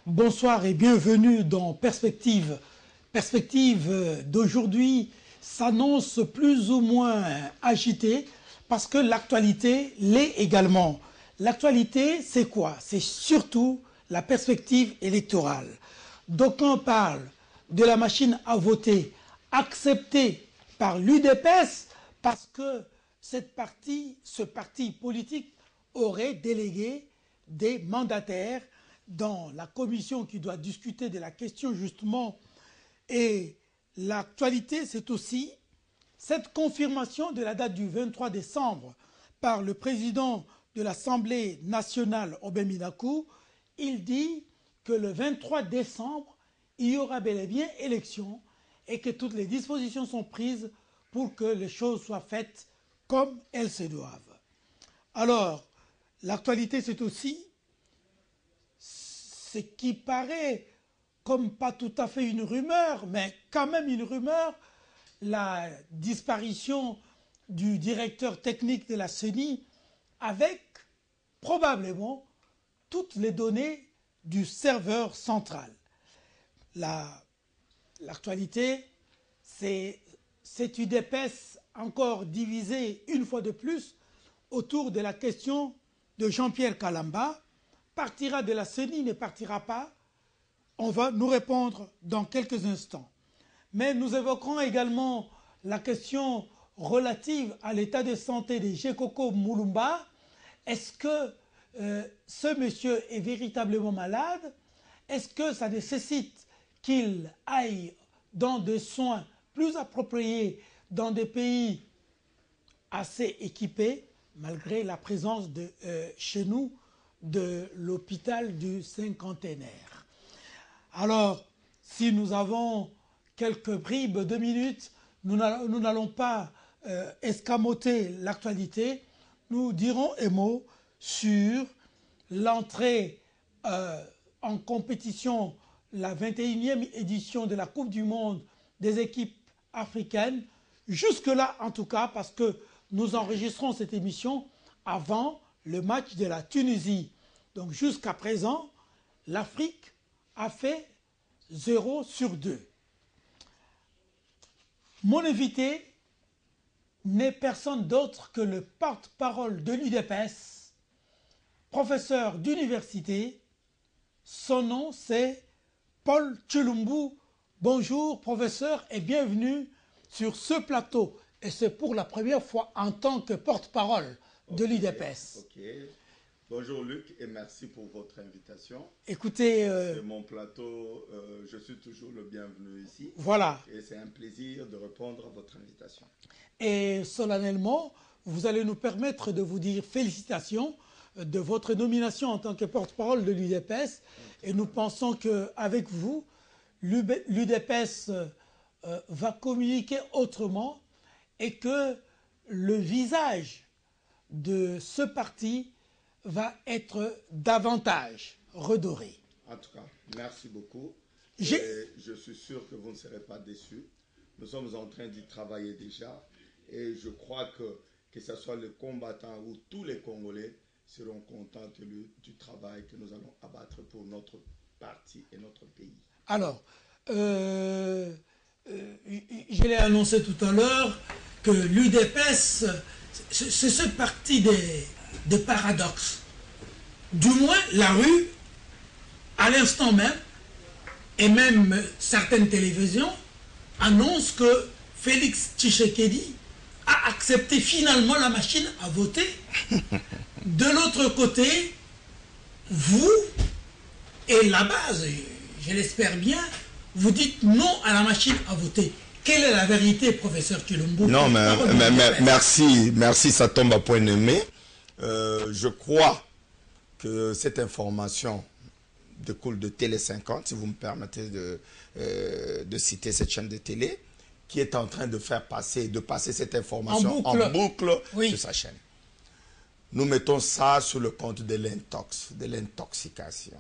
Bonsoir et bienvenue dans Perspective. Perspective d'aujourd'hui s'annonce plus ou moins agitée parce que l'actualité l'est également. L'actualité, c'est quoi? C'est surtout la perspective électorale. D'aucuns parlent de la machine à voter acceptée par l'UDPS parce que ce parti politique aurait délégué des mandataires dans la commission qui doit discuter de la question justement. Et l'actualité, c'est aussi cette confirmation de la date du 23 décembre par le président de l'Assemblée nationale, Aubin Minakou. Il dit que le 23 décembre, il y aura bel et bien élection et que toutes les dispositions sont prises pour que les choses soient faites comme elles se doivent. Alors, l'actualité, c'est aussi ce qui paraît comme pas tout à fait une rumeur, mais quand même une rumeur, la disparition du directeur technique de la CENI avec probablement toutes les données du serveur central. L'actualité, c'est cette UDPS encore divisée une fois de plus autour de la question de Jean-Pierre Kalamba. Partira de la CENI, ne partira pas? On va nous répondre dans quelques instants. Mais nous évoquerons également la question relative à l'état de santé de Gekoko Mulumba. Est-ce que ce monsieur est véritablement malade? Est-ce que ça nécessite qu'il aille dans des soins plus appropriés dans des pays assez équipés, malgré la présence chez nous de l'hôpital du cinquantenaire? Alors, si nous avons quelques bribes de minutes, nous n'allons pas escamoter l'actualité. Nous dirons un mot sur l'entrée en compétition, la 21e édition de la Coupe du Monde des équipes africaines. Jusque-là, en tout cas, parce que nous enregistrons cette émission avant le match de la Tunisie. Donc jusqu'à présent, l'Afrique a fait 0 sur 2. Mon invité n'est personne d'autre que le porte-parole de l'UDPS, professeur d'université. Son nom, c'est Paul Tshilumbu. Bonjour, professeur, et bienvenue sur ce plateau. Et c'est pour la première fois en tant que porte-parole de l'UDPS. Ok. Bonjour Luc et merci pour votre invitation. Écoutez, c'est mon plateau, je suis toujours le bienvenu ici. Voilà. Et c'est un plaisir de répondre à votre invitation. Et solennellement, vous allez nous permettre de vous dire félicitations de votre nomination en tant que porte-parole de l'UDPS. Et nous pensons qu'avec vous, l'UDPS va communiquer autrement et que le visage de ce parti va être davantage redoré. En tout cas, merci beaucoup. Et je suis sûr que vous ne serez pas déçus. Nous sommes en train d'y travailler déjà. Et je crois que ce soit les combattants ou tous les Congolais seront contents du travail que nous allons abattre pour notre parti et notre pays. Alors, je l'ai annoncé tout à l'heure que l'UDPS, c'est ce parti des paradoxes. Du moins, la rue, à l'instant même, et même certaines télévisions, annoncent que Félix Tshisekedi a accepté finalement la machine à voter. De l'autre côté, vous, et la base, je l'espère bien, vous dites non à la machine à voter. Quelle est la vérité, professeur Tshilumbu? Non, mais merci, ça tombe à point nommé. Je crois que cette information découle de Télé 50, si vous me permettez de citer cette chaîne de télé, qui est en train de passer cette information en boucle oui, sur sa chaîne. Nous mettons ça sur le compte de l'intoxication.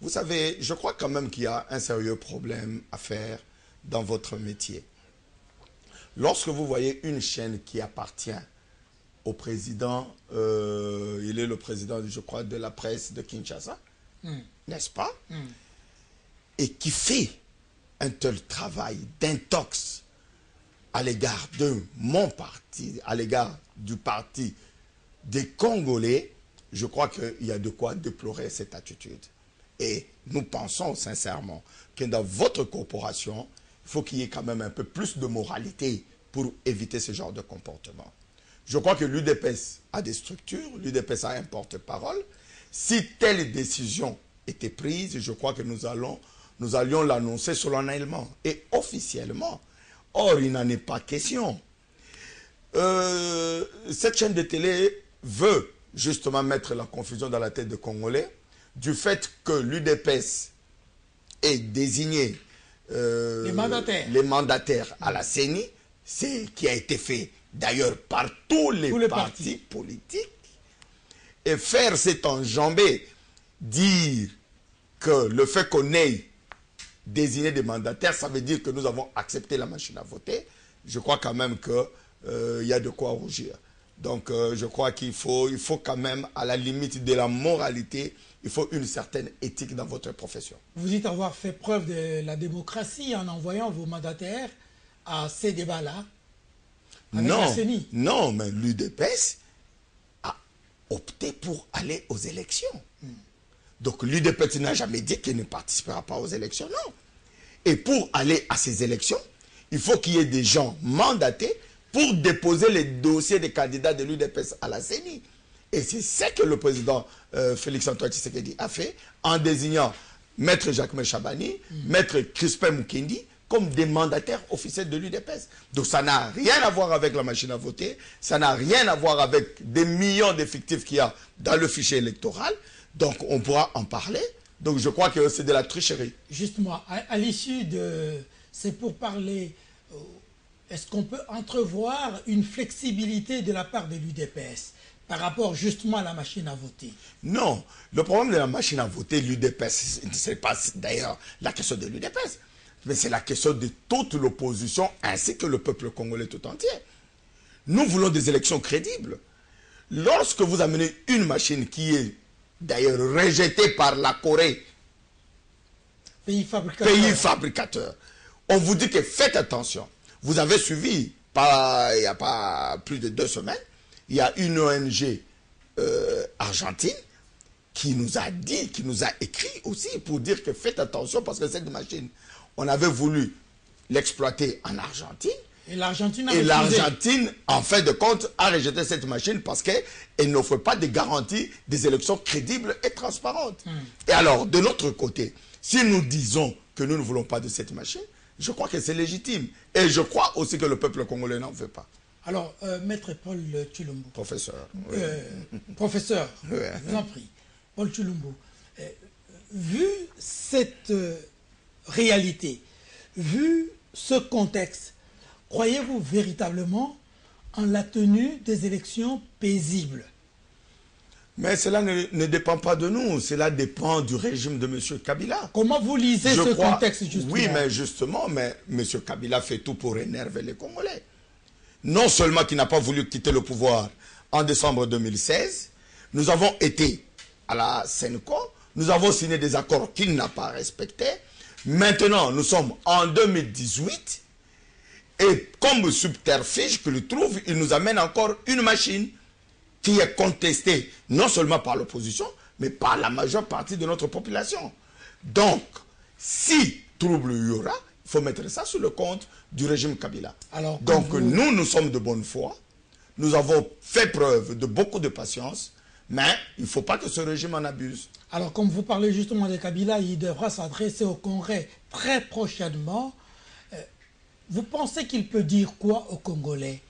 Vous savez, je crois quand même qu'il y a un sérieux problème à faire dans votre métier. Lorsque vous voyez une chaîne qui appartient au président, il est le président, je crois, de la presse de Kinshasa, n'est-ce pas? et qui fait un tel travail d'intox à l'égard de mon parti, à l'égard du parti des Congolais, je crois qu'il y a de quoi déplorer cette attitude. Et nous pensons sincèrement que dans votre corporation, il faut qu'il y ait quand même un peu plus de moralité pour éviter ce genre de comportement. Je crois que l'UDPS a des structures, l'UDPS a un porte-parole. Si telle décision était prise, je crois que nous allions l'annoncer solennellement et officiellement. Or, il n'en est pas question. Cette chaîne de télé veut justement mettre la confusion dans la tête des Congolais du fait que l'UDPS ait désigné les mandataires à la CENI, c'est qui a été fait d'ailleurs par tous les partis politiques, et faire cet enjambé, dire que le fait qu'on ait désigné des mandataires, ça veut dire que nous avons accepté la machine à voter. Je crois quand même qu'il y a de quoi rougir. Donc je crois qu'il faut quand même, à la limite de la moralité, il faut une certaine éthique dans votre profession. Vous dites avoir fait preuve de la démocratie en envoyant vos mandataires à ces débats-là avec la CENI. Non, mais l'UDPS a opté pour aller aux élections. Donc l'UDPS n'a jamais dit qu'il ne participera pas aux élections, non. Et pour aller à ces élections, il faut qu'il y ait des gens mandatés pour déposer les dossiers des candidats de l'UDPS à la CENI. Et c'est ce que le président Félix-Antoine Tshisekedi a fait en désignant Maître Jacques Chabani, Maître Crispin Mukendi comme des mandataires officiels de l'UDPS. Donc ça n'a rien à voir avec la machine à voter, ça n'a rien à voir avec des millions d'effectifs qu'il y a dans le fichier électoral. Donc on pourra en parler. Donc je crois que c'est de la tricherie. Justement, à l'issue de ces pourparlers, est-ce qu'on peut entrevoir une flexibilité de la part de l'UDPS par rapport justement à la machine à voter? Non, le problème de la machine à voter, l'UDPS, ce n'est pas d'ailleurs la question de l'UDPS, mais c'est la question de toute l'opposition ainsi que le peuple congolais tout entier. Nous voulons des élections crédibles. Lorsque vous amenez une machine qui est d'ailleurs rejetée par la Corée, pays fabricateur, on vous dit que faites attention. Vous avez suivi, il n'y a pas plus de 2 semaines, il y a une ONG argentine qui nous a dit, qui nous a écrit aussi pour dire que faites attention parce que cette machine, on avait voulu l'exploiter en Argentine. Et l'Argentine en fin de compte, a rejeté cette machine parce qu'elle n'offre pas de garantie des élections crédibles et transparentes. Et alors, de l'autre côté, si nous disons que nous ne voulons pas de cette machine, je crois que c'est légitime. Et je crois aussi que le peuple congolais n'en veut pas. Alors, Maître Paul Tshilombo. Professeur. Oui. Professeur, oui. Je vous en prie. Paul Tshilombo, vu cette réalité, vu ce contexte, croyez-vous véritablement en la tenue des élections paisibles? Mais cela ne dépend pas de nous, cela dépend du régime de M. Kabila. Comment vous lisez ce contexte justement? Oui, mais justement, M. Kabila fait tout pour énerver les Congolais. Non seulement qu'il n'a pas voulu quitter le pouvoir en décembre 2016, nous avons été à la Senco, nous avons signé des accords qu'il n'a pas respectés. Maintenant, nous sommes en 2018 et comme subterfuge qu'il trouve, il nous amène encore une machine qui est contestée non seulement par l'opposition, mais par la majeure partie de notre population. Donc, si trouble il y aura, il faut mettre ça sur le compte du régime Kabila. Alors, donc, nous sommes de bonne foi, nous avons fait preuve de beaucoup de patience, mais il ne faut pas que ce régime en abuse. Alors, comme vous parlez justement de Kabila, il devra s'adresser au Congrès très prochainement. Vous pensez qu'il peut dire quoi aux Congolais?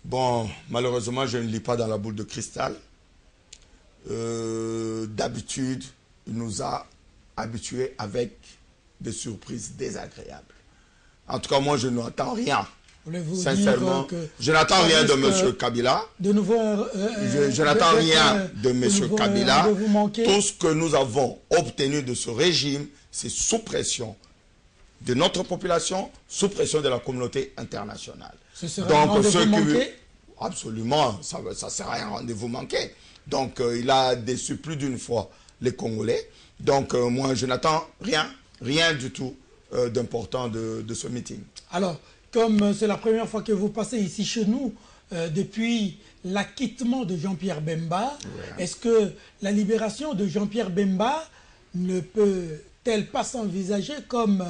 Bon, malheureusement, je ne lis pas dans la boule de cristal. D'habitude, il nous a habitués avec des surprises désagréables. En tout cas, moi, je n'attends rien. Sincèrement, je n'attends rien de M. Kabila. De nouveau, je n'attends rien de M. Kabila. Tout ce que nous avons obtenu de ce régime, c'est sous pression de notre population, sous pression de la communauté internationale. Ce sera un rendez-vous manqué? Absolument, ça sera un rendez-vous manqué. Donc, il a déçu plus d'une fois les Congolais. Donc, moi, je n'attends rien. Rien du tout d'important de ce meeting. Alors, comme c'est la première fois que vous passez ici chez nous, depuis l'acquittement de Jean-Pierre Bemba, est-ce que la libération de Jean-Pierre Bemba ne peut-elle pas s'envisager comme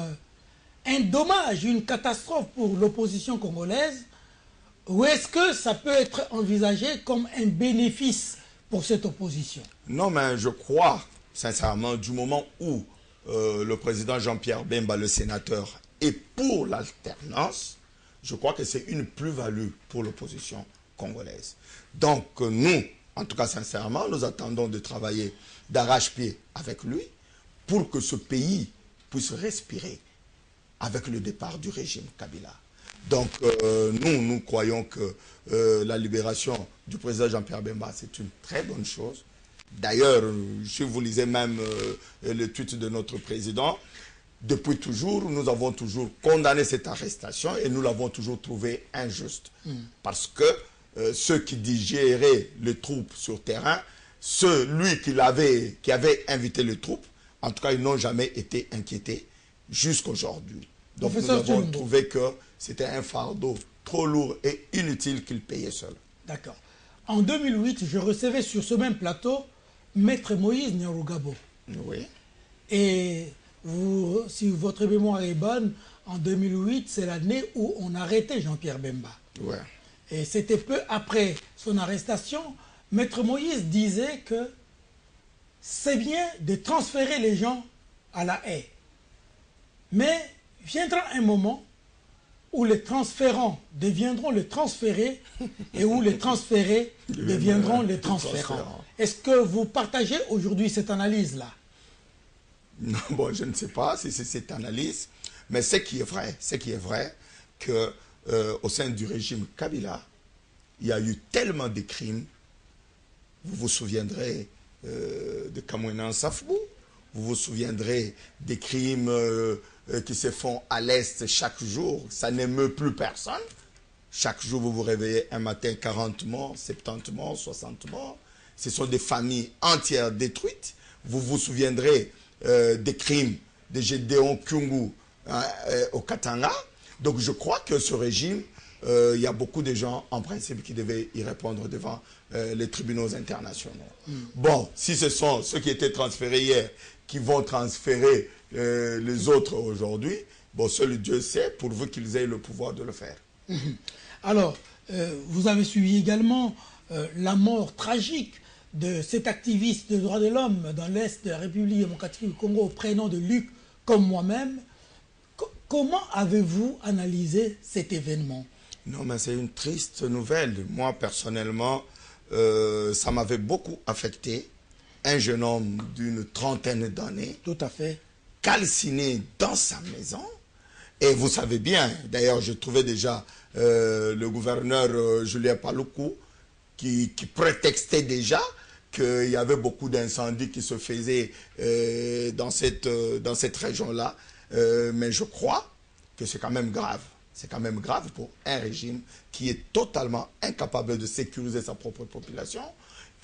un dommage, une catastrophe pour l'opposition congolaise, ou est-ce que ça peut être envisagé comme un bénéfice pour cette opposition? Non, mais je crois, sincèrement, du moment où le président Jean-Pierre Bemba, le sénateur, est pour l'alternance, je crois que c'est une plus-value pour l'opposition congolaise. Donc nous, en tout cas sincèrement, nous attendons de travailler d'arrache-pied avec lui pour que ce pays puisse respirer avec le départ du régime Kabila. Donc nous croyons que la libération du président Jean-Pierre Bemba, c'est une très bonne chose. D'ailleurs, si vous lisez même le tweet de notre président, depuis toujours, nous avons toujours condamné cette arrestation et nous l'avons toujours trouvé injuste. Parce que ceux qui digéraient les troupes sur terrain, celui qui avait invité les troupes, en tout cas, ils n'ont jamais été inquiétés jusqu'aujourd'hui. Donc nous avons trouvé que c'était un fardeau trop lourd et inutile qu'il payait seul. D'accord. En 2008, je recevais sur ce même plateau Maître Moïse Nyarugabo. Oui. Et vous, si votre mémoire est bonne, en 2008, c'est l'année où on a arrêté Jean-Pierre Bemba. Ouais. Et c'était peu après son arrestation, Maître Moïse disait que c'est bien de transférer les gens à la haie. Mais viendra un moment où les transférants deviendront les transférés et où les transférés deviendront les transférants. Est-ce que vous partagez aujourd'hui cette analyse-là? Non, bon, je ne sais pas si c'est cette analyse, mais ce qui est vrai, que au sein du régime Kabila, il y a eu tellement de crimes. Vous vous souviendrez de Kamwena Safbou, vous vous souviendrez des crimes qui se font à l'Est chaque jour. Ça n'émeut plus personne. Chaque jour, vous vous réveillez un matin, 40 morts, 70 morts, 60 morts. Ce sont des familles entières détruites. Vous vous souviendrez des crimes de Gédéon Kyungu au Katanga. Donc je crois que ce régime, il y a beaucoup de gens en principe qui devaient y répondre devant les tribunaux internationaux. Bon, si ce sont ceux qui étaient transférés hier qui vont transférer les autres aujourd'hui, bon, seul Dieu sait, pourvu qu'ils aient le pouvoir de le faire. Alors, vous avez suivi également la mort tragique de cet activiste de droits de l'homme dans l'Est de la République démocratique du Congo au prénom de Luc, comme moi-même. Comment avez-vous analysé cet événement? Non, mais c'est une triste nouvelle. Moi, personnellement, ça m'avait beaucoup affecté. Un jeune homme d'une trentaine d'années. Tout à fait. Calciné dans sa maison. Et vous savez bien, d'ailleurs, je trouvais déjà le gouverneur Julien Paluku qui prétextait déjà qu'il y avait beaucoup d'incendies qui se faisaient dans cette région-là. Mais je crois que c'est quand même grave. C'est quand même grave pour un régime qui est totalement incapable de sécuriser sa propre population,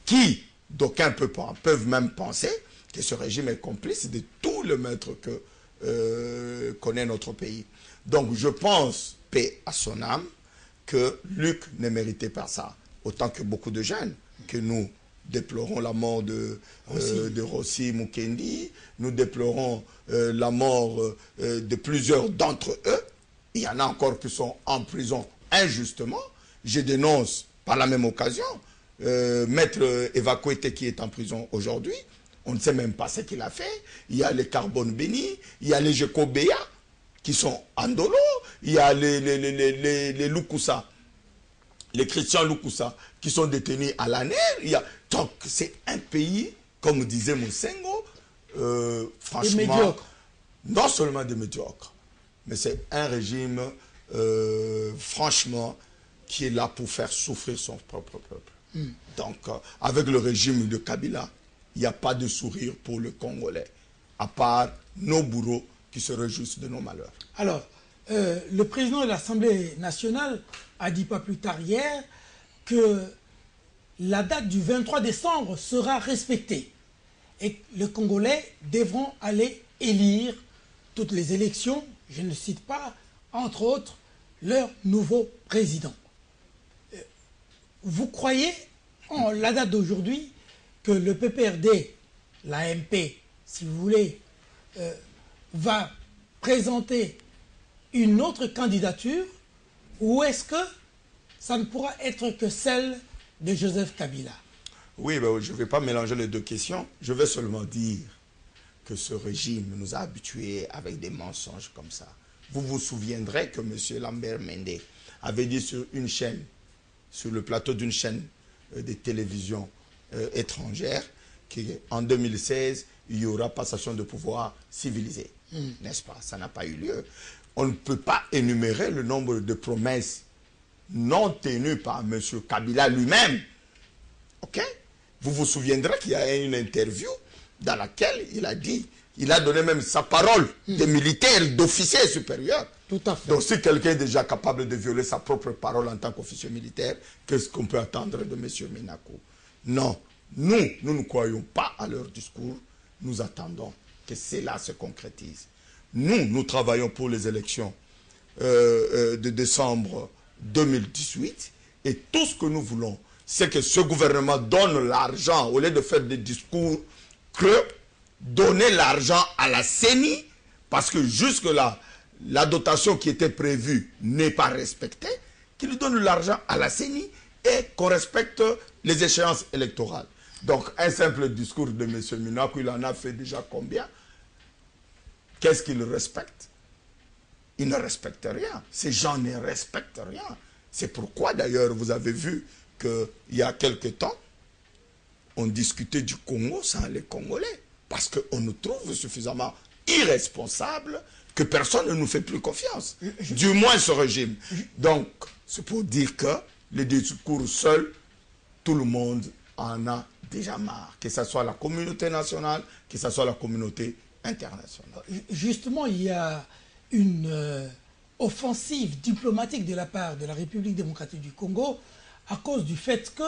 qui, d'aucuns peuvent même penser que ce régime est complice de tout le meurtre que connaît notre pays. Donc je pense, paix à son âme, que Luc ne méritait pas ça. Autant que beaucoup de jeunes, que nous déplorons la mort de Rossi Mukendi, nous déplorons la mort de plusieurs d'entre eux. Il y en a encore qui sont en prison injustement. Je dénonce par la même occasion Maître Eva Kwete qui est en prison aujourd'hui. On ne sait même pas ce qu'il a fait. Il y a les Carbone Béni, il y a les Jekobea qui sont en dolo, il y a les Lukusa, les Christians Lukusa qui sont détenus à la nerf. Donc c'est un pays, comme disait Moussengo, franchement, médiocre. Non seulement des médiocres, mais c'est un régime, franchement, qui est là pour faire souffrir son propre peuple. Donc, avec le régime de Kabila, il n'y a pas de sourire pour le Congolais, à part nos bourreaux qui se réjouissent de nos malheurs. Alors, le président de l'Assemblée nationale a dit pas plus tard hier que la date du 23 décembre sera respectée et les Congolais devront aller élire toutes les élections, je ne cite pas, entre autres, leur nouveau président. Vous croyez, en la date d'aujourd'hui, que le PPRD, l'AMP, si vous voulez, va présenter une autre candidature, ou est-ce que ça ne pourra être que celle de Joseph Kabila? Oui, ben, je ne vais pas mélanger les deux questions. Je vais seulement dire que ce régime nous a habitués avec des mensonges comme ça. Vous vous souviendrez que M. Lambert Mende avait dit sur une chaîne, sur le plateau d'une chaîne de télévision étrangère, qu'en 2016, il y aura passation de pouvoir civilisé. N'est-ce pas? Ça n'a pas eu lieu. On ne peut pas énumérer le nombre de promesses non tenues par M. Kabila lui-même. OK? Vous vous souviendrez qu'il y a une interview dans laquelle il a dit, il a donné même sa parole de militaire, d'officier supérieur. Tout à fait. Donc si quelqu'un est déjà capable de violer sa propre parole en tant qu'officier militaire, qu'est-ce qu'on peut attendre de M. Ménako? Non, nous ne croyons pas à leur discours. Nous attendons que cela se concrétise. Nous travaillons pour les élections de décembre 2018 et tout ce que nous voulons, c'est que ce gouvernement donne l'argent, au lieu de faire des discours creux, donner l'argent à la CENI, parce que jusque-là, la dotation qui était prévue n'est pas respectée, qu'il donne l'argent à la CENI et qu'on respecte les échéances électorales. Donc, un simple discours de M. Minakou, il en a fait déjà combien? Qu'est-ce qu'il respecte? Il ne respecte rien. Ces gens ne respectent rien. C'est pourquoi, d'ailleurs, vous avez vu qu'il y a quelque temps, on discutait du Congo sans les Congolais. Parce qu'on nous trouve suffisamment irresponsables que personne ne nous fait plus confiance. Du moins ce régime. Donc, c'est pour dire que les discours seuls, tout le monde en a déjà marre. Que ce soit la communauté nationale, que ce soit la communauté internationale. Justement, il y a une offensive diplomatique de la part de la République démocratique du Congo à cause du fait que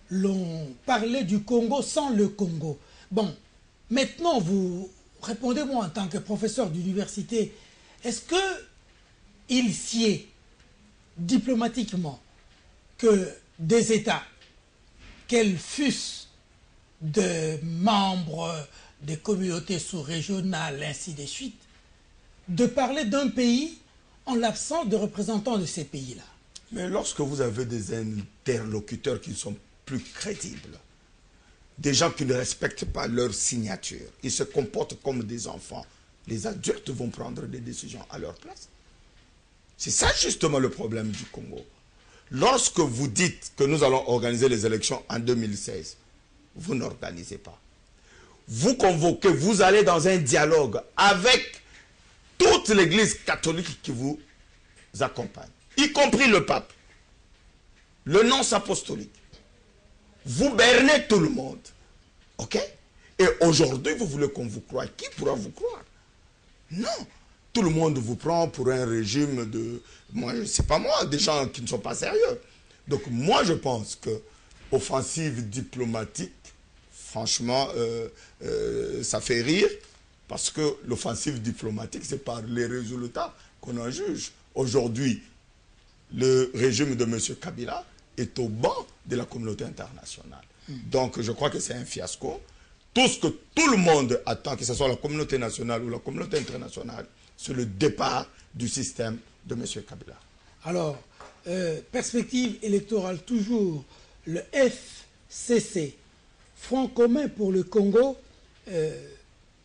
l'on parlait du Congo sans le Congo. Bon, maintenant, vous répondez-moi en tant que professeur d'université, est-ce qu'il sied diplomatiquement que des États, quels fussent de membres des communautés sous-régionales, ainsi de suite, de parler d'un pays en l'absence de représentants de ces pays-là? Mais lorsque vous avez des interlocuteurs qui sont plus crédibles, des gens qui ne respectent pas leur signature, ils se comportent comme des enfants, les adultes vont prendre des décisions à leur place. C'est ça justement le problème du Congo. Lorsque vous dites que nous allons organiser les élections en 2016, vous n'organisez pas. Vous convoquez, vous allez dans un dialogue avec toute l'église catholique qui vous accompagne, y compris le pape, le nonce apostolique. Vous bernez tout le monde. OK? Et aujourd'hui, vous voulez qu'on vous croie. Qui pourra vous croire? Non. Tout le monde vous prend pour un régime de... Moi, c'est pas moi, des gens qui ne sont pas sérieux. Donc, moi, je pense que offensive diplomatique, franchement, ça fait rire. Parce que l'offensive diplomatique, c'est par les résultats qu'on en juge. Aujourd'hui, le régime de M. Kabila est au banc de la communauté internationale. Donc, je crois que c'est un fiasco. Tout ce que tout le monde attend, que ce soit la communauté nationale ou la communauté internationale, c'est le départ du système de M. Kabila. Alors, perspective électorale toujours, le FCC, Front commun pour le Congo,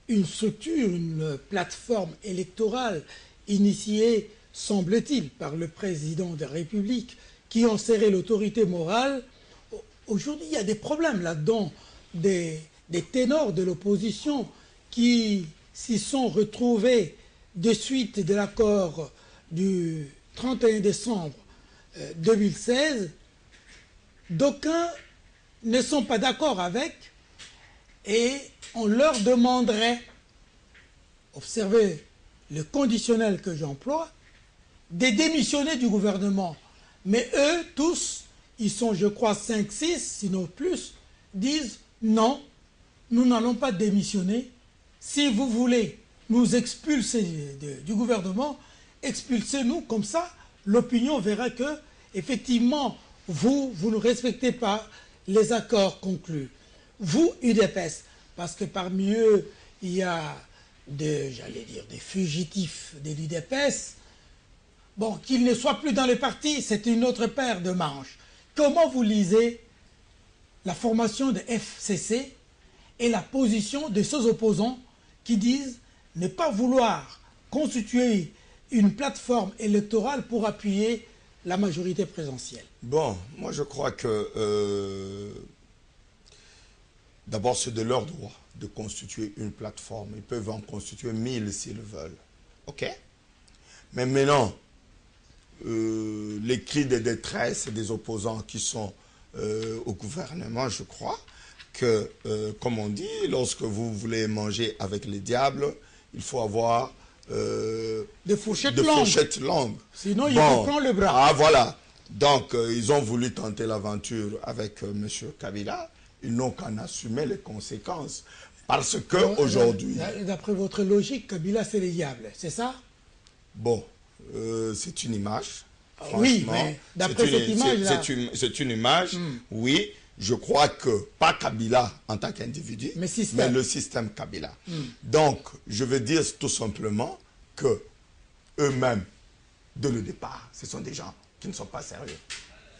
une structure, une plateforme électorale initiée, semble-t-il, par le président de la République, qui ont serré l'autorité morale. Aujourd'hui, il y a des problèmes là-dedans, des ténors de l'opposition qui s'y sont retrouvés de suite de l'accord du 31 décembre 2016. D'aucuns ne sont pas d'accord avec et on leur demanderait, observez le conditionnel que j'emploie, de démissionner du gouvernement. Mais eux, tous, ils sont, je crois, 5, 6, sinon plus, disent non, nous n'allons pas démissionner. Si vous voulez nous expulser du gouvernement, expulsez-nous, comme ça, l'opinion verra que, effectivement, vous ne respectez pas les accords conclus. Vous, UDPS, parce que parmi eux, il y a des fugitifs de l'UDPS. Bon, qu'ils ne soient plus dans le parti, c'est une autre paire de manches. Comment vous lisez la formation de FCC et la position de ceux opposants qui disent ne pas vouloir constituer une plateforme électorale pour appuyer la majorité présidentielle? Bon, moi je crois que d'abord c'est de leur droit de constituer une plateforme. Ils peuvent en constituer 1000 s'ils veulent. Ok? Mais maintenant, les cris de détresse des opposants qui sont au gouvernement, je crois que, comme on dit, lorsque vous voulez manger avec les diables, il faut avoir des fourchettes longues. Sinon, il vous prend le bras. Ah, voilà. Donc, ils ont voulu tenter l'aventure avec M. Kabila. Ils n'ont qu'à en assumer les conséquences. Parce que aujourd'hui... D'après votre logique, Kabila, c'est les diables, c'est ça? Bon, c'est une image. Oui, mais d'après cette image-là... C'est une image, oui. Je crois que, pas Kabila en tant qu'individu, mais le système Kabila. Donc, je veux dire tout simplement que eux-mêmes, dès le départ, ce sont des gens qui ne sont pas sérieux.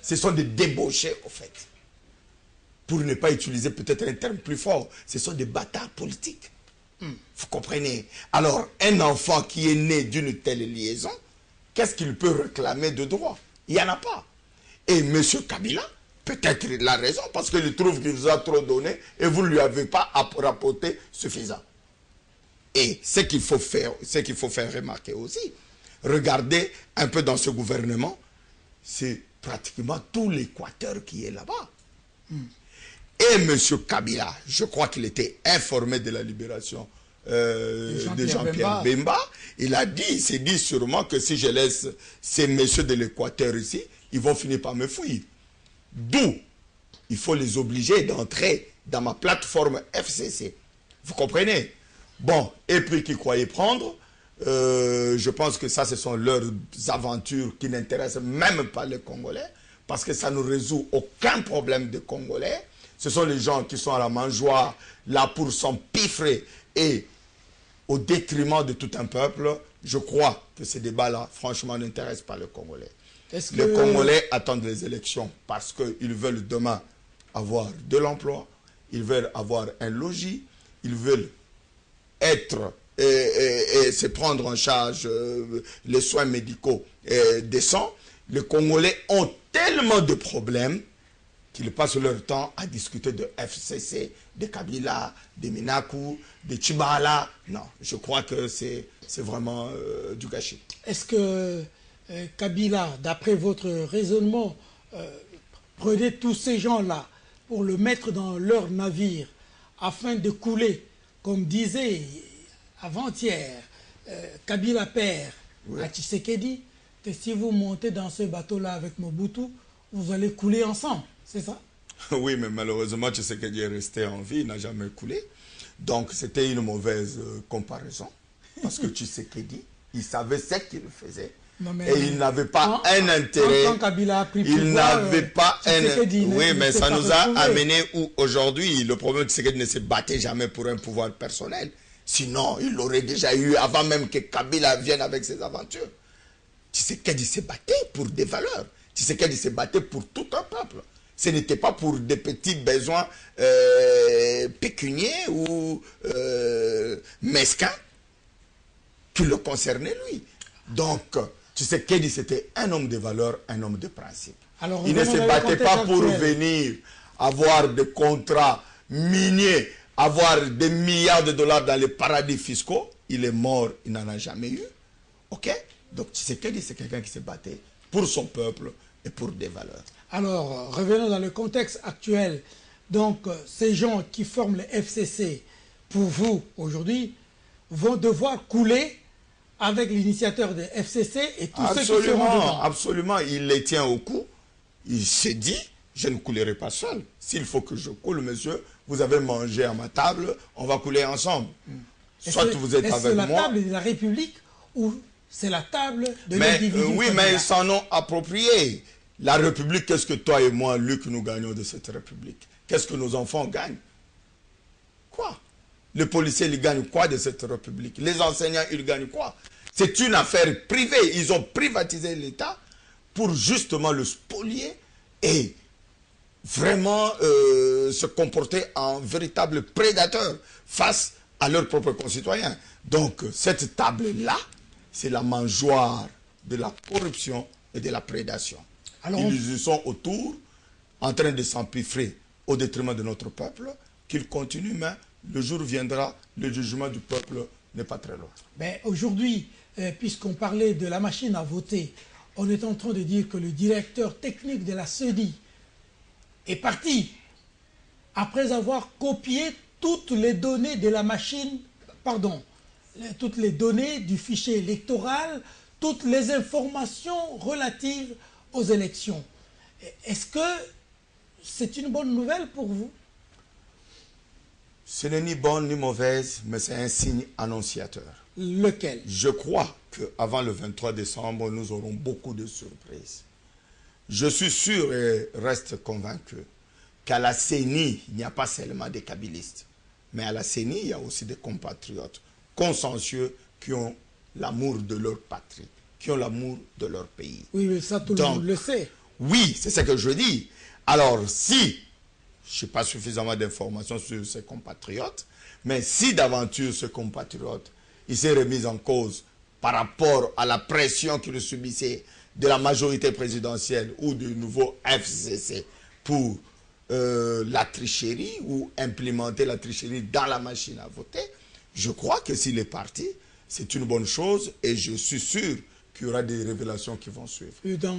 Ce sont des débauchés, au fait. Pour ne pas utiliser peut-être un terme plus fort, ce sont des bâtards politiques. Vous comprenez? Alors, un enfant qui est né d'une telle liaison, qu'est-ce qu'il peut réclamer de droit? Il n'y en a pas. Et M. Kabila, peut-être il a raison, parce qu'il trouve qu'il vous a trop donné et vous ne lui avez pas rapporté suffisant. Et ce qu'il faut faire remarquer aussi, regardez un peu dans ce gouvernement, c'est pratiquement tout l'Équateur qui est là-bas. Et M. Kabila, je crois qu'il était informé de la libération de Jean-Pierre Bemba. Il s'est dit sûrement que si je laisse ces messieurs de l'Équateur ici, ils vont finir par me fuir. D'où il faut les obliger d'entrer dans ma plateforme FCC. Vous comprenez? Bon, et puis qu'ils croyaient prendre, je pense que ça, ce sont leurs aventures qui n'intéressent même pas les Congolais, parce que ça ne résout aucun problème des Congolais. Ce sont les gens qui sont à la mangeoire, là pour s'empiffrer et au détriment de tout un peuple. Je crois que ces débats-là, franchement, n'intéressent pas les Congolais. Les Congolais attendent les élections parce qu'ils veulent demain avoir de l'emploi, ils veulent avoir un logis, ils veulent être et se prendre en charge les soins médicaux décents. Les Congolais ont tellement de problèmes qu'ils passent leur temps à discuter de FCC, de Kabila, de Minakou, de Tchibala. Non, je crois que c'est vraiment du gâchis. Est-ce que Kabila, d'après votre raisonnement, prenait tous ces gens-là pour le mettre dans leur navire afin de couler, comme disait avant-hier Kabila père à Tshisekedi, que si vous montez dans ce bateau-là avec Mobutu, vous allez couler ensemble, c'est ça? Oui, mais malheureusement, Tshisekedi est resté en vie, il n'a jamais coulé. Donc, c'était une mauvaise comparaison. Parce que Tshisekedi, il savait ce qu'il faisait. Non, et il n'avait pas un intérêt. Quand Kabila a pris il n'avait pas un intérêt. Oui, mais ça nous a amené où aujourd'hui, le problème de Tshisekedi ne se battait jamais pour un pouvoir personnel. Sinon, il l'aurait déjà eu avant même que Kabila vienne avec ses aventures. Tshisekedi se battait pour des valeurs. Tshisekedi se battait pour tout un peuple. Ce n'était pas pour des petits besoins pécuniaires ou mesquins qui le concernaient lui. Donc, Tshisekedi, c'était un homme de valeurs, un homme de principe. Alors, il ne se battait pas pour venir avoir des contrats miniers, avoir des milliards de dollars dans les paradis fiscaux. Il est mort, il n'en a jamais eu. Ok? Donc Tshisekedi, c'est quelqu'un qui se battait pour son peuple et pour des valeurs. Alors, revenons dans le contexte actuel. Donc, ces gens qui forment le FCC, pour vous, aujourd'hui, vont devoir couler avec l'initiateur de FCC et tous ceux qui seront dedans. Absolument, il les tient au cou. Il s'est dit, je ne coulerai pas seul. S'il faut que je coule, monsieur, vous avez mangé à ma table, on va couler ensemble. Soit vous êtes avec moi... C'est la table de la République ou c'est la table de l'individu? Oui, mais ils s'en ont approprié. La République, qu'est-ce que toi et moi, Luc, nous gagnons de cette République? Qu'est-ce que nos enfants gagnent? Quoi? Les policiers, ils gagnent quoi de cette République? Les enseignants, ils gagnent quoi? C'est une affaire privée. Ils ont privatisé l'État pour justement le spolier et vraiment se comporter en véritable prédateur face à leurs propres concitoyens. Donc, cette table-là, c'est la mangeoire de la corruption et de la prédation. Alors, ils y sont autour, en train de s'empiffrer au détriment de notre peuple, qu'ils continuent, mais le jour viendra, le jugement du peuple n'est pas très loin. Ben, aujourd'hui, puisqu'on parlait de la machine à voter, on est en train de dire que le directeur technique de la CENI est parti après avoir copié toutes les données de la machine, pardon, toutes les données du fichier électoral, toutes les informations relatives aux élections. Est-ce que c'est une bonne nouvelle pour vous? Ce n'est ni bonne ni mauvaise, mais c'est un signe annonciateur. Lequel? Je crois qu'avant le 23 décembre, nous aurons beaucoup de surprises. Je suis sûr et reste convaincu qu'à la CENI, il n'y a pas seulement des kabylistes, mais à la CENI, il y a aussi des compatriotes consciencieux qui ont l'amour de leur patrie, qui ont l'amour de leur pays. Oui, mais ça, tout le monde le sait. Oui, c'est ce que je dis. Alors, si je n'ai pas suffisamment d'informations sur ces compatriotes, mais si d'aventure ce compatriote, il s'est remis en cause par rapport à la pression qu'il subissait de la majorité présidentielle ou du nouveau FCC pour la tricherie ou implémenter la tricherie dans la machine à voter, je crois que s'il est parti, c'est une bonne chose et je suis sûr qu'il y aura des révélations qui vont suivre. Et dans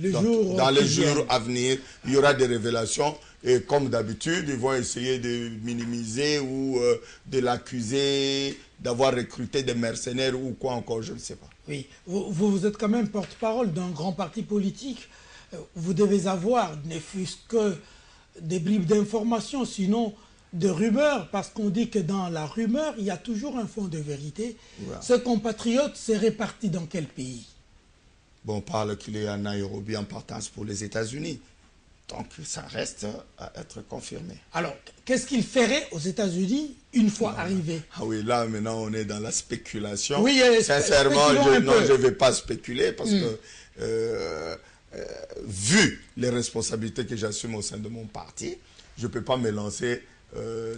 les jours à venir, il y aura des révélations et comme d'habitude, ils vont essayer de minimiser ou de l'accuser d'avoir recruté des mercenaires ou quoi encore, je ne sais pas. Oui, vous êtes quand même porte-parole d'un grand parti politique. Vous devez avoir, ne fût-ce que des bribes d'informations, sinon de rumeurs, parce qu'on dit que dans la rumeur, il y a toujours un fond de vérité. Voilà. Ce compatriote s'est réparti dans quel pays? Bon, on parle qu'il est à Nairobi en partance pour les États-Unis. Donc, ça reste à être confirmé. Alors, qu'est-ce qu'il ferait aux États-Unis une fois arrivé? Ah oui, là, maintenant, on est dans la spéculation. Oui, sincèrement, je ne vais pas spéculer parce que, vu les responsabilités que j'assume au sein de mon parti, je ne peux pas me lancer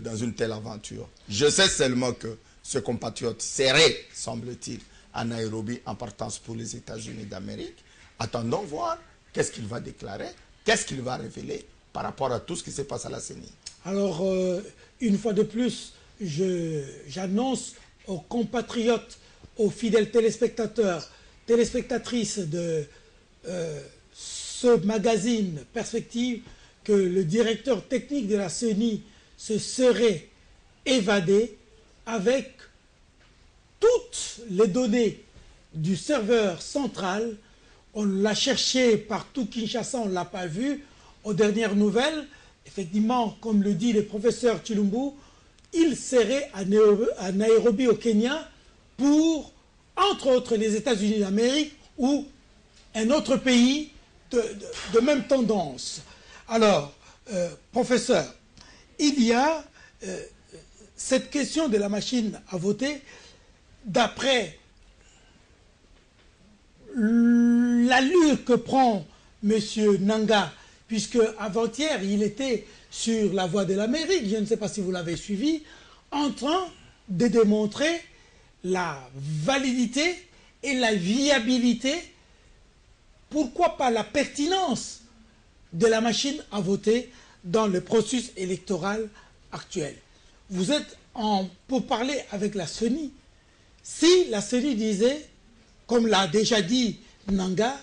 dans une telle aventure. Je sais seulement que ce compatriote serait, semble-t-il, à Nairobi en partance pour les États-Unis d'Amérique. Attendons voir qu'est-ce qu'il va déclarer. Qu'est-ce qu'il va révéler par rapport à tout ce qui se passe à la CENI? Alors, une fois de plus, j'annonce aux compatriotes, aux fidèles téléspectateurs, téléspectatrices de ce magazine Perspective, que le directeur technique de la CENI se serait évadé avec toutes les données du serveur central. On l'a cherché partout, Kinshasa, on ne l'a pas vu. Aux dernières nouvelles, effectivement, comme le dit le professeur Chilumbu, il serait à Nairobi, au Kenya, pour, entre autres, les États-Unis d'Amérique ou un autre pays de même tendance. Alors, professeur, il y a cette question de la machine à voter, d'après l'allure que prend M. Nanga, puisque avant-hier, il était sur la voie de l'Amérique, je ne sais pas si vous l'avez suivi, en train de démontrer la validité et la viabilité, pourquoi pas la pertinence de la machine à voter dans le processus électoral actuel. Vous êtes pour parler avec la CENI. Si la CENI disait, comme l'a déjà dit Nanga,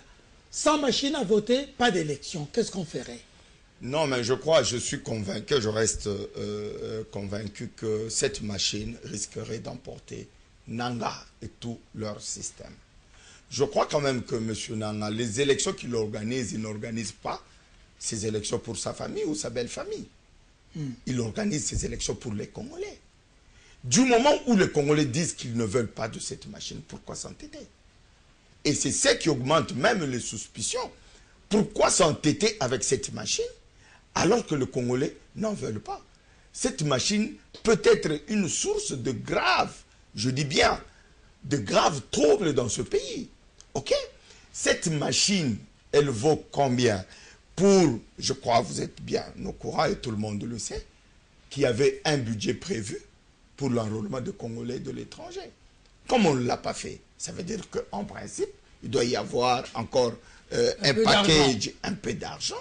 sans machine à voter, pas d'élection, qu'est-ce qu'on ferait? Non, mais je suis convaincu, je reste convaincu que cette machine risquerait d'emporter Nanga et tout leur système. Je crois quand même que M. Nanga, les élections qu'il organise, il n'organise pas ces élections pour sa famille ou sa belle famille. Il organise ces élections pour les Congolais. Du moment où les Congolais disent qu'ils ne veulent pas de cette machine, pourquoi s'entêter? Et c'est ça qui augmente même les suspicions. Pourquoi s'entêter avec cette machine alors que les Congolais n'en veulent pas? Cette machine peut être une source de graves, je dis bien, de graves troubles dans ce pays. Ok? Cette machine, elle vaut combien? Pour, je crois, vous êtes bien au courant et tout le monde le sait, qu'il y avait un budget prévu pour l'enrôlement de Congolais de l'étranger. Comme on ne l'a pas fait, ça veut dire qu'en principe, il doit y avoir encore un package, un peu d'argent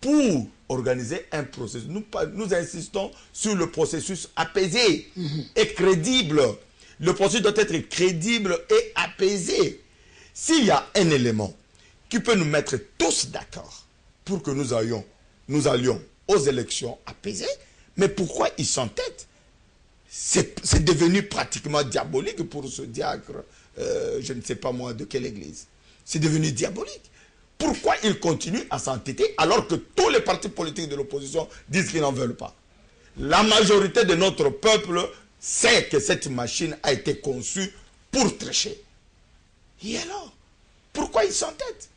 pour organiser un processus. Nous insistons sur le processus apaisé et crédible. Le processus doit être crédible et apaisé. S'il y a un élément qui peut nous mettre tous d'accord pour que nous allions aux élections apaisées, mais pourquoi ils s'entêtent? C'est devenu pratiquement diabolique pour ce diacre, je ne sais pas moi de quelle église. C'est devenu diabolique. Pourquoi ils continuent à s'entêter alors que tous les partis politiques de l'opposition disent qu'ils n'en veulent pas? La majorité de notre peuple sait que cette machine a été conçue pour tricher. Et alors, pourquoi ils s'entêtent?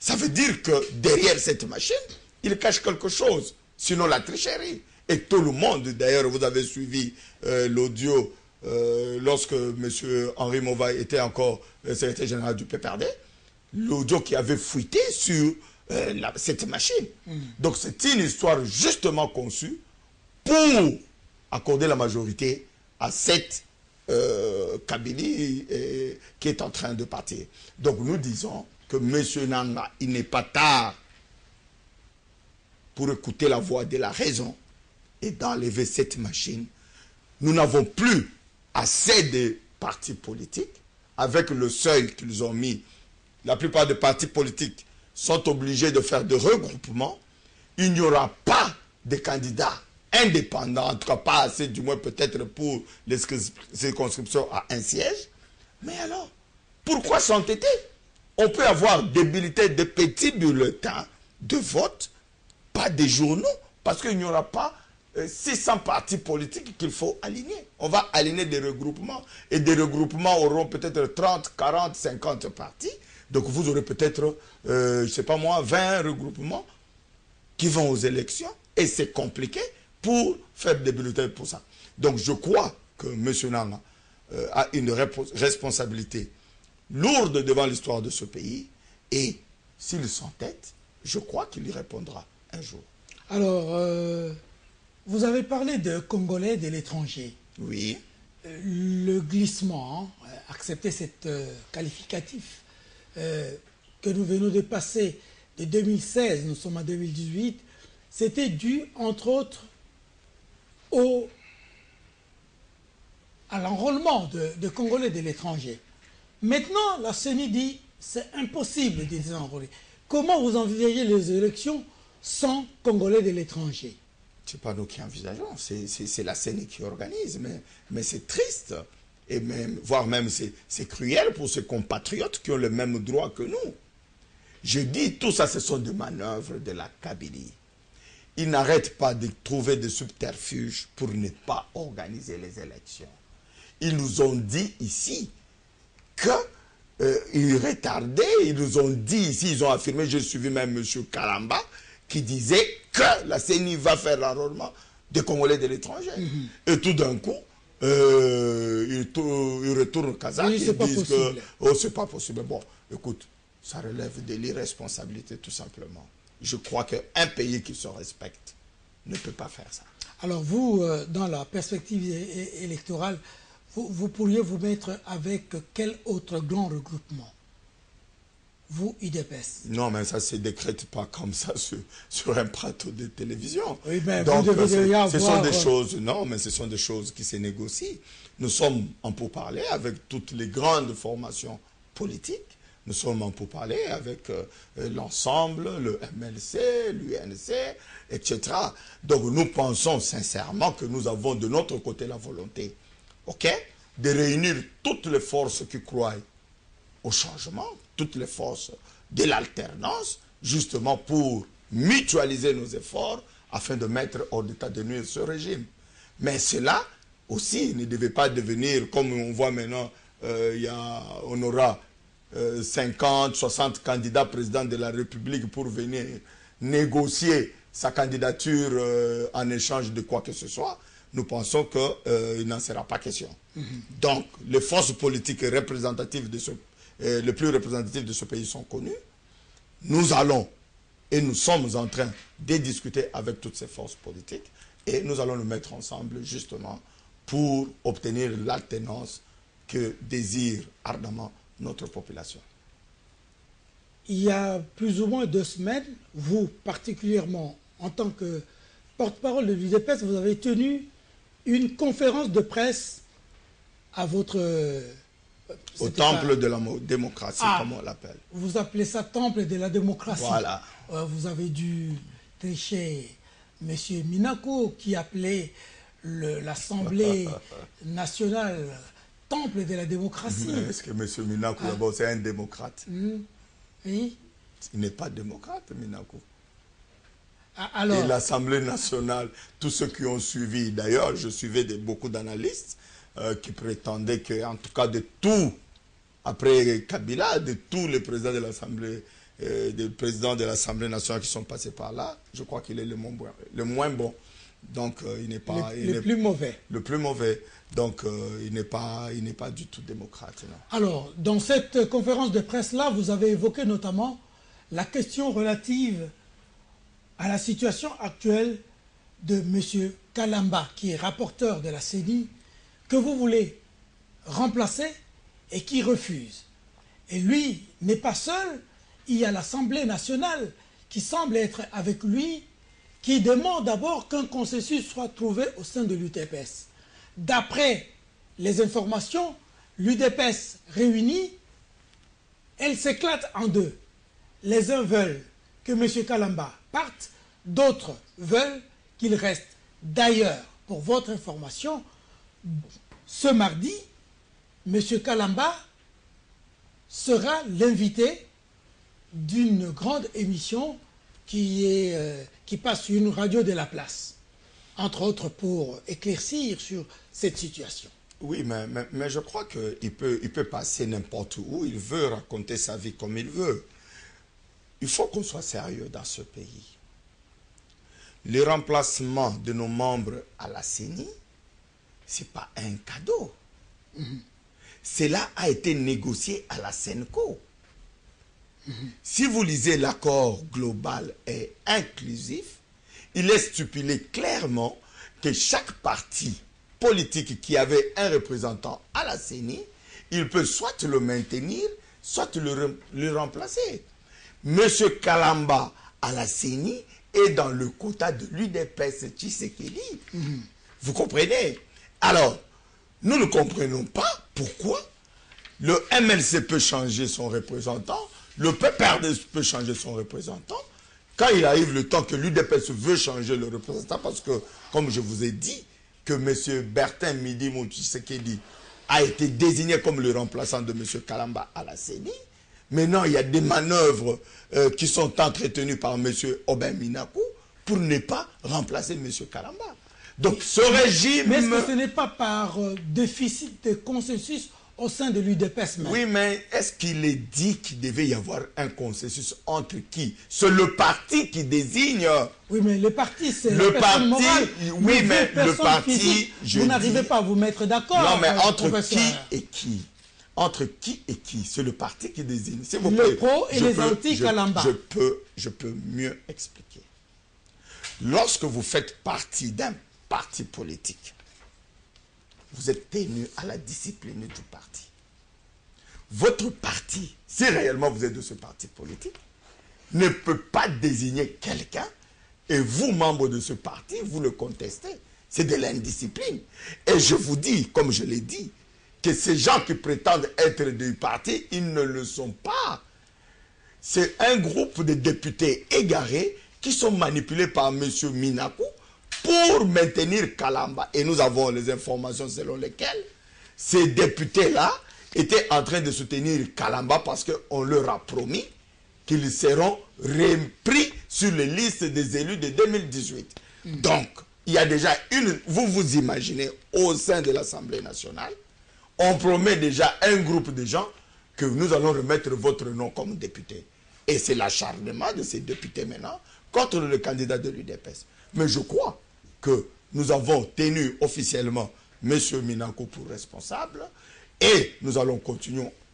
Ça veut dire que derrière cette machine, ils cachent quelque chose, sinon la tricherie. Et tout le monde, d'ailleurs, vous avez suivi l'audio lorsque M. Henri Mova était encore secrétaire général du PPRD, l'audio qui avait fuité sur cette machine. Donc c'est une histoire justement conçue pour accorder la majorité à cette Kabylie qui est en train de partir. Donc nous disons que M. Nanga, il n'est pas tard pour écouter la voix de la raison et d'enlever cette machine. Nous n'avons plus assez de partis politiques avec le seuil qu'ils ont mis. La plupart des partis politiques sont obligés de faire des regroupements. Il n'y aura pas de candidats indépendants, en tout cas pas assez, du moins peut-être pour les circonscriptions à un siège. Mais alors, pourquoi s'entêter? On peut avoir des bulletins, des petits bulletins de vote, pas des journaux, parce qu'il n'y aura pas 600 partis politiques qu'il faut aligner. On va aligner des regroupements, et des regroupements auront peut-être 30, 40, 50 partis. Donc vous aurez peut-être, je ne sais pas moi, 20 regroupements qui vont aux élections, et c'est compliqué pour faire des bulletins pour ça. Donc je crois que M. Nanga a une responsabilité lourde devant l'histoire de ce pays, et s'il s'entête, je crois qu'il y répondra un jour. Alors, vous avez parlé de Congolais de l'étranger. Oui. Le glissement, accepter cet qualificatif que nous venons de passer de 2016, nous sommes en 2018, c'était dû, entre autres, à l'enrôlement de Congolais de l'étranger. Maintenant, la CENI dit c'est impossible de les enrôler. Comment vous envisagez les élections sans Congolais de l'étranger? Ce n'est pas nous qui envisageons, c'est la CENI qui organise, mais c'est triste, et même, voire même c'est cruel pour ces compatriotes qui ont le même droit que nous. Je dis, tout ça, ce sont des manœuvres de la Kabylie. Ils n'arrêtent pas de trouver des subterfuges pour ne pas organiser les élections. Ils nous ont dit ici qu'ils retardaient, ils nous ont dit ici, ils ont affirmé, j'ai suivi même M. Kalamba, qui disait que la CENI va faire l'enrôlement des Congolais de l'étranger. Et tout d'un coup, ils retournent au Kazakh et disent que oh, c'est pas possible. Bon, écoute, ça relève de l'irresponsabilité tout simplement. Je crois qu'un pays qui se respecte ne peut pas faire ça. Alors vous, dans la perspective électorale, vous pourriez vous mettre avec quel autre grand regroupement? Vous, UDPS. Non, mais ça ne se décrète pas comme ça sur un plateau de télévision. Oui, mais donc, vous devez avoir... ce sont des choses, non, mais ce sont des choses qui se négocient. Nous sommes en pourparlers avec toutes les grandes formations politiques. Nous sommes en pourparlers avec l'ensemble, le MLC, l'UNC, etc. Donc nous pensons sincèrement que nous avons de notre côté la volonté, ok, de réunir toutes les forces qui croient au changement, toutes les forces de l'alternance, justement pour mutualiser nos efforts afin de mettre hors d'état de nuire ce régime. Mais cela aussi ne devait pas devenir, comme on voit maintenant, on aura 50, 60 candidats présidents de la République pour venir négocier sa candidature en échange de quoi que ce soit. Nous pensons qu'il n'en sera pas question. Donc, les forces politiques représentatives les plus représentatives de ce pays sont connues. Nous allons et nous sommes en train de discuter avec toutes ces forces politiques et nous allons nous mettre ensemble justement pour obtenir l'alternance que désire ardemment notre population. Il y a plus ou moins 2 semaines, vous particulièrement en tant que porte-parole de l'UDPS, vous avez tenu une conférence de presse à votre... au temple de la démocratie, comme on l'appelle. Vous appelez ça temple de la démocratie. Voilà. Vous avez dû tricher M. Minako qui appelait l'Assemblée nationale temple de la démocratie. Est-ce que M. Minako, d'abord, c'est un démocrate? Oui. Il n'est pas démocrate, Minako. Alors, et l'Assemblée nationale, tous ceux qui ont suivi, d'ailleurs, je suivais beaucoup d'analystes qui prétendaient que, en tout cas, de tout, après Kabila, de tous les présidents de l'Assemblée, des présidents de l'Assemblée nationale qui sont passés par là, je crois qu'il est le moins bon. Donc, il n'est pas... le plus mauvais. Le plus mauvais. Donc, il n'est pas du tout démocrate. Non. Alors, dans cette conférence de presse-là, vous avez évoqué notamment la question relative à la situation actuelle de M. Kalamba, qui est rapporteur de la CENI, que vous voulez remplacer et qui refuse. Et lui n'est pas seul, il y a l'Assemblée nationale qui semble être avec lui, qui demande d'abord qu'un consensus soit trouvé au sein de l'UDPS. D'après les informations, l'UDPS réunie, elle s'éclate en 2. Les uns veulent que M. Kalamba parte, d'autres veulent qu'il reste. D'ailleurs, pour votre information, ce mardi, M. Kalamba sera l'invité d'une grande émission qui passe sur une radio de la place, entre autres pour éclaircir sur cette situation. Oui, mais je crois qu'il peut passer n'importe où, il veut raconter sa vie comme il veut. Il faut qu'on soit sérieux dans ce pays. Le remplacement de nos membres à la CENI, ce n'est pas un cadeau. Cela a été négocié à la SENCO. Si vous lisez l'accord global et inclusif, il est stipulé clairement que chaque parti politique qui avait un représentant à la CENI, il peut soit le maintenir, soit le remplacer. Monsieur Kalamba à la CENI est dans le quota de l'UDPS Tshisekedi. Vous comprenez? Alors, nous ne comprenons pas pourquoi le MLC peut changer son représentant, le PPRD peut changer son représentant, quand il arrive le temps que l'UDPS veut changer le représentant, parce que, comme je vous ai dit, que M. Bertin Midimou Tshisekedi a été désigné comme le remplaçant de M. Kalamba à la CENI. Maintenant, il y a des manœuvres qui sont entretenues par M. Aubin Minakou pour ne pas remplacer M. Kalamba. Donc, ce régime... Mais est-ce que ce n'est pas par déficit de consensus au sein de l'UDPS même? Oui, mais est-ce qu'il est dit qu'il devait y avoir un consensus entre qui? C'est le parti qui désigne. Oui, mais le parti, c'est le personne parti. morale. Oui, mais le parti. Physique, vous n'arrivez pas à vous mettre d'accord. Non, mais entre professeur. qui et qui? Entre qui et qui? C'est le parti qui désigne. Vous le plaît, pro et les anti-Kalamba. Je peux mieux expliquer. Lorsque vous faites partie d'un parti politique, vous êtes tenu à la discipline du parti. Votre parti, si réellement vous êtes de ce parti politique, ne peut pas désigner quelqu'un et vous, membres de ce parti, vous le contestez. C'est de l'indiscipline. Et je vous dis, comme je l'ai dit, que ces gens qui prétendent être du parti, ils ne le sont pas. C'est un groupe de députés égarés qui sont manipulés par M. Minakou pour maintenir Kalamba. Et nous avons les informations selon lesquelles ces députés-là étaient en train de soutenir Kalamba parce qu'on leur a promis qu'ils seront repris sur les listes des élus de 2018. Donc, il y a déjà vous vous imaginez, au sein de l'Assemblée nationale, on promet déjà un groupe de gens que nous allons remettre votre nom comme député. Et c'est l'acharnement de ces députés maintenant contre le candidat de l'UDPS. Mais je crois que nous avons tenu officiellement M. Minanko pour responsable et nous allons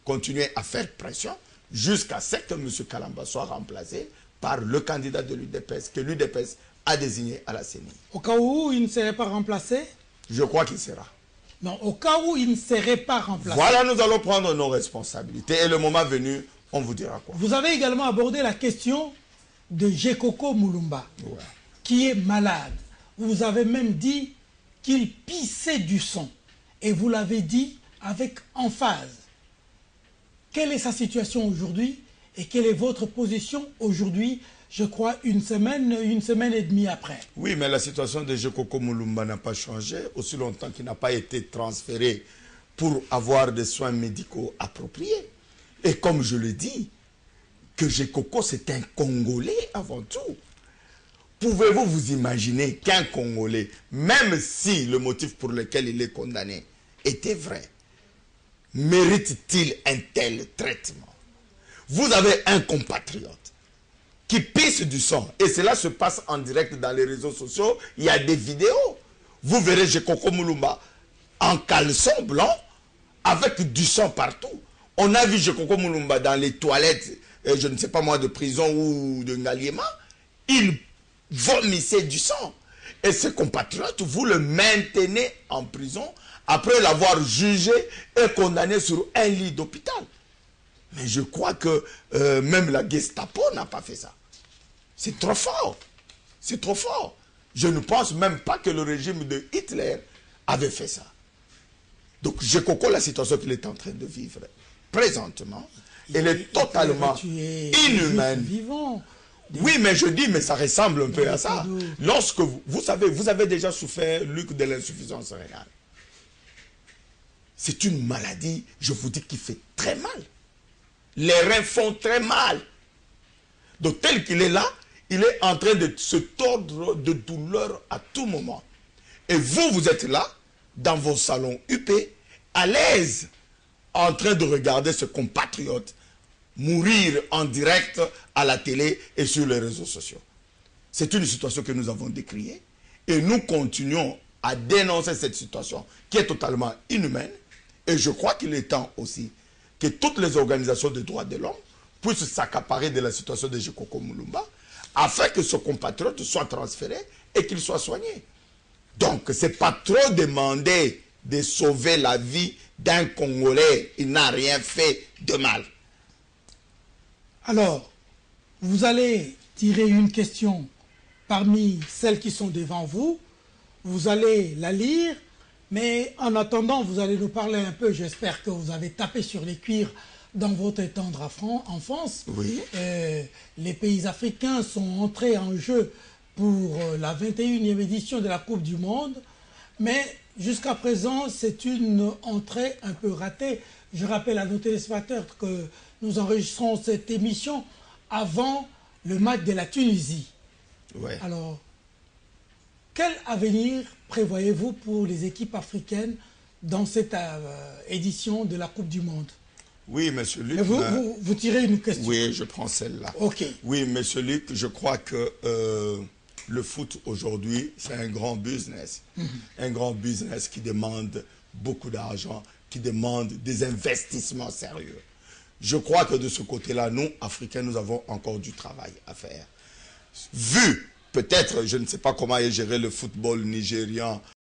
continuer à faire pression jusqu'à ce que M. Kalamba soit remplacé par le candidat de l'UDPS, que l'UDPS a désigné à la CENI. Au cas où il ne serait pas remplacé? Je crois qu'il sera. Non, au cas où il ne serait pas remplacé. Voilà, nous allons prendre nos responsabilités et le moment venu, on vous dira quoi. Vous avez également abordé la question de Gekoko Mulumba, qui est malade. Vous avez même dit qu'il pissait du sang. Et vous l'avez dit avec emphase. Quelle est sa situation aujourd'hui et quelle est votre position aujourd'hui, je crois, une semaine et demie après? Oui, mais la situation de Gekoko Mulumba n'a pas changé aussi longtemps qu'il n'a pas été transféré pour avoir des soins médicaux appropriés. Et comme je le dis, que Gekoko, c'est un Congolais avant tout. Pouvez-vous vous imaginer qu'un Congolais, même si le motif pour lequel il est condamné était vrai, mérite-t-il un tel traitement? Vous avez un compatriote qui pisse du sang, et cela se passe en direct dans les réseaux sociaux, il y a des vidéos. Vous verrez Gekoko Mulumba en caleçon blanc, avec du sang partout. On a vu Gekoko Mulumba dans les toilettes, je ne sais pas moi, de prison ou de Ngaliema, il vomissait du sang. Et ce compatriote, vous le maintenez en prison après l'avoir jugé et condamné sur un lit d'hôpital. Mais je crois que même la Gestapo n'a pas fait ça. C'est trop fort. C'est trop fort. Je ne pense même pas que le régime de Hitler avait fait ça. Donc, Gekoko, la situation qu'il est en train de vivre présentement, elle est totalement inhumaine. Oui, mais je dis, mais ça ressemble un peu à ça. Lorsque vous savez, vous avez déjà souffert, Luc, de l'insuffisance rénale. C'est une maladie, je vous dis, qui fait très mal. Les reins font très mal. Donc, tel qu'il est là, il est en train de se tordre de douleur à tout moment. Et vous, vous êtes là, dans vos salons UP, à l'aise, en train de regarder ce compatriote mourir en direct à la télé et sur les réseaux sociaux. C'est une situation que nous avons décriée et nous continuons à dénoncer cette situation qui est totalement inhumaine. Et je crois qu'il est temps aussi que toutes les organisations de droits de l'homme puissent s'accaparer de la situation de Gekoko Mulumba afin que ce compatriote soit transféré et qu'il soit soigné. Donc, ce n'est pas trop demander de sauver la vie d'un Congolais. Il n'a rien fait de mal. Alors, vous allez tirer une question parmi celles qui sont devant vous. Vous allez la lire, mais en attendant, vous allez nous parler un peu. J'espère que vous avez tapé sur les cuirs dans votre tendre enfance. Oui. Les pays africains sont entrés en jeu pour la 21e édition de la Coupe du Monde, mais jusqu'à présent, c'est une entrée un peu ratée. Je rappelle à nos téléspectateurs que nous enregistrons cette émission avant le match de la Tunisie. Ouais. Alors, quel avenir prévoyez-vous pour les équipes africaines dans cette édition de la Coupe du Monde? Oui, monsieur Luc. Vous tirez une question. Oui, je prends celle-là. Ok. Oui, monsieur Luc, je crois que le foot aujourd'hui, c'est un grand business. Un grand business qui demande beaucoup d'argent, qui demande des investissements sérieux. Je crois que de ce côté-là, nous, Africains, nous avons encore du travail à faire. Vu, peut-être, je ne sais pas comment est géré le football nigérian